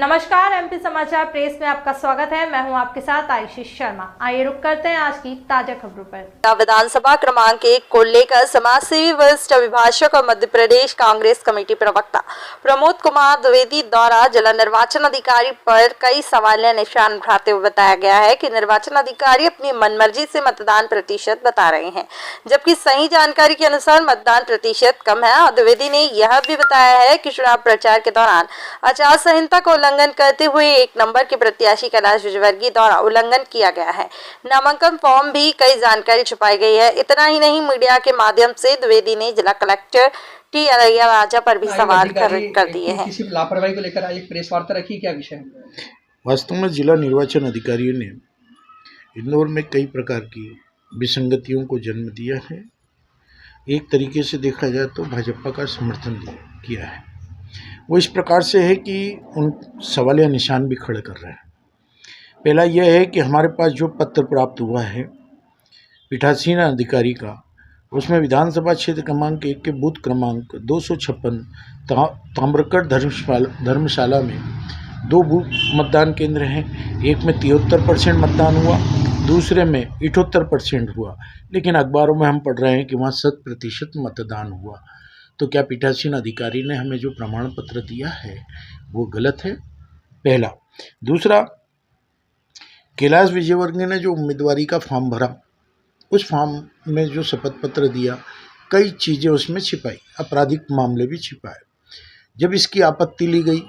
नमस्कार, एमपी समाचार प्रेस में आपका स्वागत है। मैं हूं आपके साथ आशीष शर्मा। आइए रुक करते हैं आज की ताजा खबरों पर। विधानसभा क्रमांक 1 को लेकर समाज सेवी, वरिष्ठ अभिभाषक और मध्य प्रदेश कांग्रेस कमेटी प्रवक्ता प्रमोद कुमार द्विवेदी द्वारा जिला निर्वाचन अधिकारी पर कई सवालिया निशान उठाते हुए बताया गया है कि निर्वाचन अधिकारी अपनी मनमर्जी से मतदान प्रतिशत बता रहे हैं, जबकि सही जानकारी के अनुसार मतदान प्रतिशत कम है। और द्विवेदी ने यह भी बताया है कि चुनाव प्रचार के दौरान आचार संहिता का उल्लंघन करते हुए 1 नंबर के प्रत्याशी कैलाश विजयवर्गीय द्वारा उल्लंघन किया गया है। नामांकन फॉर्म भी कई जानकारी छुपाई गई है। इतना ही नहीं, मीडिया के माध्यम से द्विवेदी ने जिला कलेक्टर टी इलैयाराजा पर भी सवाल कर दिए हैं। किसी लापरवाही को लेकर आज एक प्रेस वार्ता रखी, क्या विषय है? वास्तव में जिला निर्वाचन अधिकारियों ने इंदौर में कई प्रकार की विसंगतियों को जन्म दिया है। एक तरीके से देखा जाए तो भाजपा का समर्थन किया है। वो इस प्रकार से है कि उन सवालिया निशान भी खड़े कर रहे हैं। पहला यह है कि हमारे पास जो पत्र प्राप्त हुआ है पीठासीन अधिकारी का, उसमें विधानसभा क्षेत्र क्रमांक 1 के बूथ क्रमांक 256 ताम्रकट धर्मशाला में 2 बूथ मतदान केंद्र हैं। एक में 73% मतदान हुआ, दूसरे में 78% हुआ, लेकिन अखबारों में हम पढ़ रहे हैं कि वहाँ 100% मतदान हुआ। तो क्या पीठासीन अधिकारी ने हमें जो प्रमाण पत्र दिया है वो गलत है? पहला। दूसरा, कैलाश विजयवर्गीय ने जो उम्मीदवारी का फॉर्म भरा, उस फॉर्म में जो शपथ पत्र दिया, कई चीज़ें उसमें छिपाई, आपराधिक मामले भी छिपाए। जब इसकी आपत्ति ली गई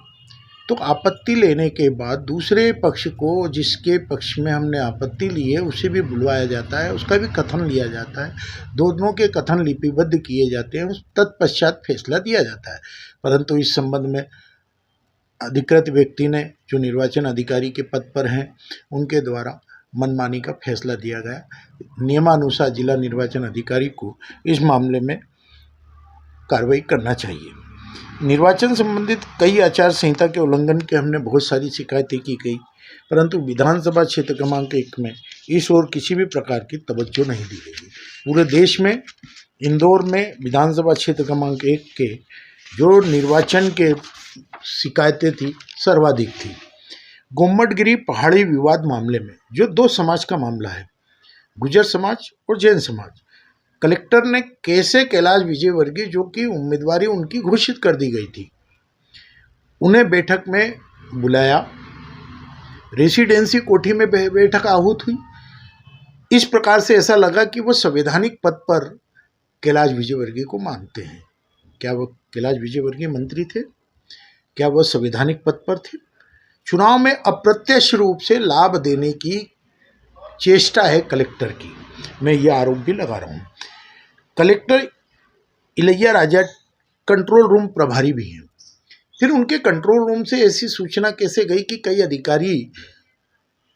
तो आपत्ति लेने के बाद दूसरे पक्ष को, जिसके पक्ष में हमने आपत्ति ली है, उसे भी बुलवाया जाता है, उसका भी कथन लिया जाता है, दोनों के कथन लिपिबद्ध किए जाते हैं, उस तत्पश्चात फैसला दिया जाता है। परंतु इस संबंध में अधिकृत व्यक्ति ने, जो निर्वाचन अधिकारी के पद पर हैं, उनके द्वारा मनमानी का फैसला दिया गया। नियमानुसार जिला निर्वाचन अधिकारी को इस मामले में कार्रवाई करना चाहिए। निर्वाचन संबंधित कई आचार संहिता के उल्लंघन के हमने बहुत सारी शिकायतें की गई, परंतु विधानसभा क्षेत्र क्रमांक 1 में इस ओर किसी भी प्रकार की तवज्जो नहीं दी गई। पूरे देश में इंदौर में विधानसभा क्षेत्र क्रमांक 1 के जो निर्वाचन के शिकायतें थी सर्वाधिक थी। गोम्मटगिरी पहाड़ी विवाद मामले में, जो 2 समाज का मामला है, गुर्जर समाज और जैन समाज, कलेक्टर ने कैसे कैलाश विजयवर्गीय, जो कि उम्मीदवारी उनकी घोषित कर दी गई थी, उन्हें बैठक में बुलाया। रेसिडेंसी कोठी में बैठक आहूत हुई। इस प्रकार से ऐसा लगा कि वो संवैधानिक पद पर कैलाश विजयवर्गीय को मानते हैं। क्या वो कैलाश विजयवर्गीय मंत्री थे? क्या वो संवैधानिक पद पर थे? चुनाव में अप्रत्यक्ष रूप से लाभ देने की चेष्टा है कलेक्टर की। मैं ये आरोप भी लगा रहा हूँ। कलेक्टर इलैयाराजा कंट्रोल रूम प्रभारी भी हैं। फिर उनके कंट्रोल रूम से ऐसी सूचना कैसे गई कि कई अधिकारी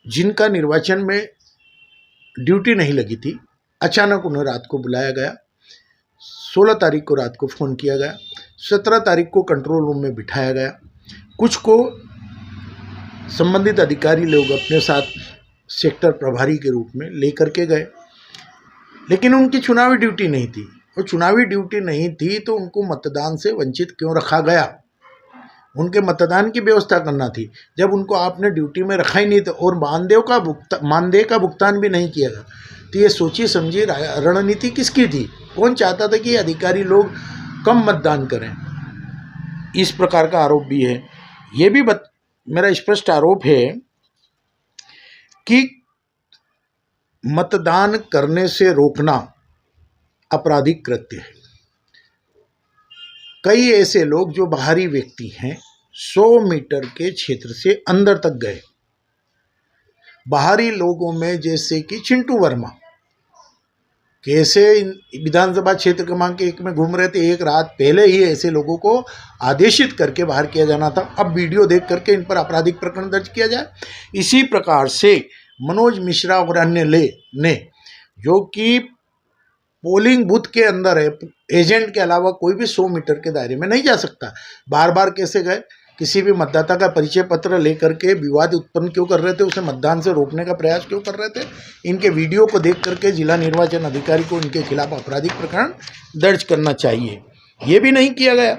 जिनका निर्वाचन में ड्यूटी नहीं लगी थी, अचानक उन्हें रात को बुलाया गया। 16 तारीख को रात को फ़ोन किया गया, 17 तारीख को कंट्रोल रूम में बिठाया गया। कुछ को संबंधित अधिकारी लोग अपने साथ सेक्टर प्रभारी के रूप में लेकर के गए, लेकिन उनकी चुनावी ड्यूटी नहीं थी। और चुनावी ड्यूटी नहीं थी तो उनको मतदान से वंचित क्यों रखा गया? उनके मतदान की व्यवस्था करना थी। जब उनको आपने ड्यूटी में रखा ही नहीं था और मानदेय का भुगतान भी नहीं किया गया, तो ये सोचिए समझिए रणनीति किसकी थी? कौन चाहता था कि अधिकारी लोग कम मतदान करें? इस प्रकार का आरोप भी है। ये भी मेरा स्पष्ट आरोप है कि मतदान करने से रोकना आपराधिक कृत्य है। कई ऐसे लोग जो बाहरी व्यक्ति हैं 100 मीटर के क्षेत्र से अंदर तक गए। बाहरी लोगों में जैसे कि चिंटू वर्मा कैसे विधानसभा क्षेत्र क्रमांक 1 में घूम रहे थे, एक रात पहले ही ऐसे लोगों को आदेशित करके बाहर किया जाना था। अब वीडियो देख करके इन पर आपराधिक प्रकरण दर्ज किया जाए। इसी प्रकार से मनोज मिश्रा और अन्य ने, जो कि पोलिंग बूथ के अंदर है, एजेंट के अलावा कोई भी 100 मीटर के दायरे में नहीं जा सकता। बार बार कैसे गए? किसी भी मतदाता का परिचय पत्र लेकर के विवाद उत्पन्न क्यों कर रहे थे? उसे मतदान से रोकने का प्रयास क्यों कर रहे थे? इनके वीडियो को देख करके जिला निर्वाचन अधिकारी को इनके खिलाफ आपराधिक प्रकरण दर्ज करना चाहिए। ये भी नहीं किया गया।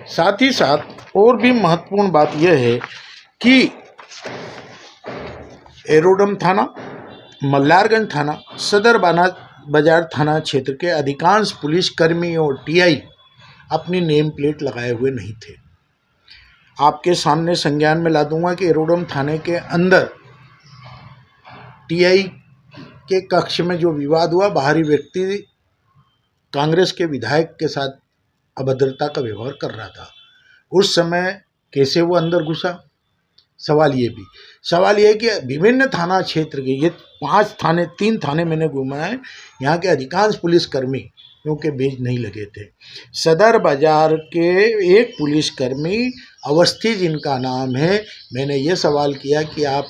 साथ ही साथ और भी महत्वपूर्ण बात यह है कि एरोडम थाना, मल्लारगंज थाना, सदर बाजार थाना क्षेत्र के अधिकांश पुलिसकर्मी और टीआई अपनी नेम प्लेट लगाए हुए नहीं थे। आपके सामने संज्ञान में ला दूंगा कि एरोडम थाने के अंदर टीआई के कक्ष में जो विवाद हुआ, बाहरी व्यक्ति कांग्रेस के विधायक के साथ अभद्रता का व्यवहार कर रहा था। उस समय कैसे वो अंदर घुसा, सवाल ये है कि विभिन्न थाना क्षेत्र के ये 3 थाने मैंने घुमाए, यहाँ के अधिकांश पुलिसकर्मी क्योंकि बेज नहीं लगे थे। सदर बाजार के एक पुलिसकर्मी अवस्थी जिनका नाम है, मैंने ये सवाल किया कि आप